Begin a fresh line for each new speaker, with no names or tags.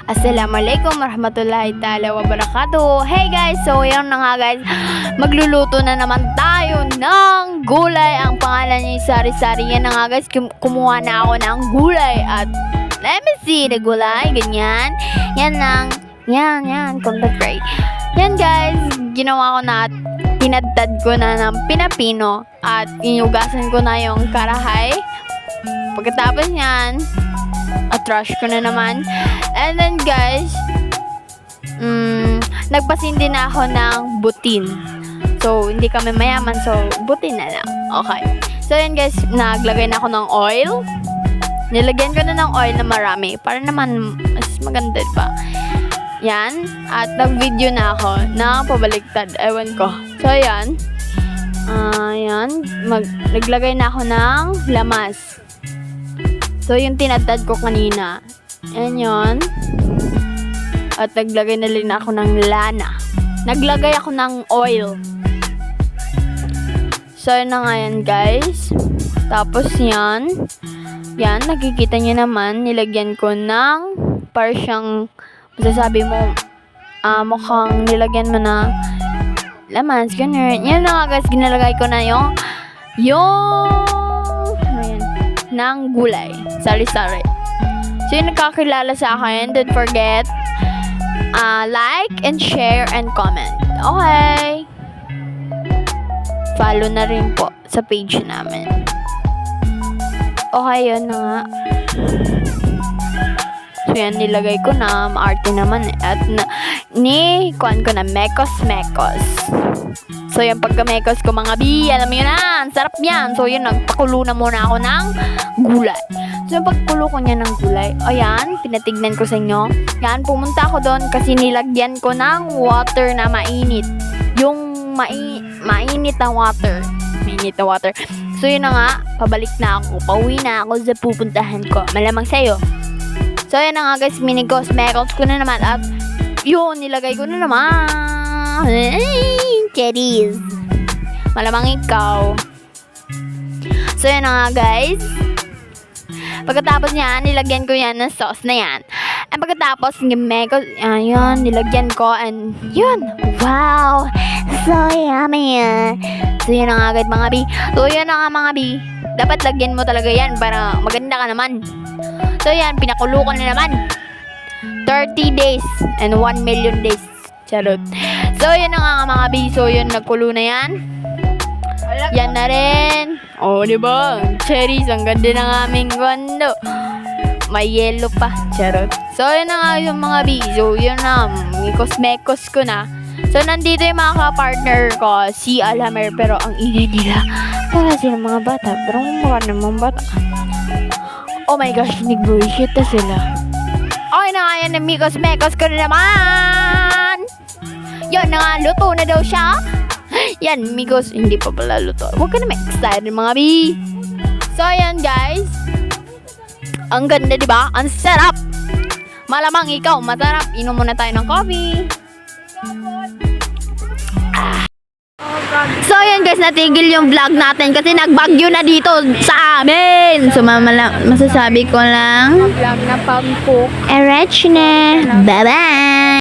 Assalamualaikum warahmatullahi ta'ala wabarakatuh. Hey guys, so yan na nga guys, magluluto na naman tayo ng gulay. Ang pangalan niya sari-sari. Yan na nga guys, kumuha na ako ng gulay at let me see the gulay, ganyan. Yan, concentrate. Yan guys, ginawa ko na at tinadtad ko na ng pinapino at inugasan ko na yung karahay. Pagkatapos yan, trash ko na naman. And then guys, nagpasindi na ako ng butin. So, hindi kami mayaman. So, butin na lang. Okay. So, yan guys, naglagay na ako ng oil. Nilagyan ko na ng oil na marami. Para naman, mas maganda pa. Yan. At nag-video na ako na pabaliktad. Ewan ko. So, yan. Naglagay na ako ng lamas. So, yung tinadtad ko kanina. Yan yun. At naglagay na rin ako ng lana. Naglagay ako ng oil. So, yun na nga yan, guys. Tapos, yan. Yan, nakikita nyo naman. Nilagyan ko ng parang masasabi mo, mukhang nilagyan mo na lamas, ganun. Yan na nga, guys. Ginalagay ko na yung ng gulay. Sari-sari. So, yung nakakilala sa akin, don't forget, like, and share, and comment. Okay. Follow na rin po sa page namin. Okay, yun na nga. So, yan, nilagay ko na. Maarte naman. At kuhan ko na mekos. So, yung pagka-mekos ko, mga bi, alam mo yun na, ang sarap yan. So, yun, nagpakulo na muna ako ng gulay. So, yung pagkulo ko niya ng gulay, ayan, pinatignan ko sa inyo. Yan, pumunta ako doon kasi nilagyan ko ng water na mainit. Yung mainit na water. Mainit na water. So, yun na nga, pabalik na ako. Pauwi na ako sa pupuntahan ko. Malamang sa'yo. So, yun na nga guys, mekos ko na naman. At, yun, nilagay ko na naman. Cherries. Malamang ikaw. So, yun na nga guys. Pagkatapos niya, nilagyan ko yan ng sauce na yan. And pagkatapos, mekos, ayun, nilagyan ko. And, yun. Wow. So, yummy. So, yun na nga guys, mga bi. So, yun na nga mga bi. Dapat lagyan mo talaga yan para maganda ka naman. So, yan, pinakulo ko na naman. 30 days and 1 million days. Charot. So, yun na nga mga bi. So, yun, nagkulo na yan. Yan na rin. Oh, diba? Cherries, ang ganda ng aming kwando. May yellow pa. Charot. So, yun na nga yung mga bi. So, yun na. Mekos ko na. So, nandito yung mga ka-partner ko. Si Alhamer. Pero, ang ingay nila. Para silang mga bata. Pero, mukha namang bata. Oh my gosh, nag-bullshit na sila. Okay na nga yan. Mekos ko na naman. Yan na nga. Luto na daw siya. Yan, mekos. Hindi pa pala luto. Huwag ka na excited mga bi. So, yan guys. Ang ganda, diba? Ang sarap. Malamang ikaw, masarap. Inom muna tayo ng coffee. So, yan guys, natigil yung vlog natin kasi nagbagyo na dito sa amin. So, masasabi ko lang, vlog na pag-cook. Erech na. Bye-bye!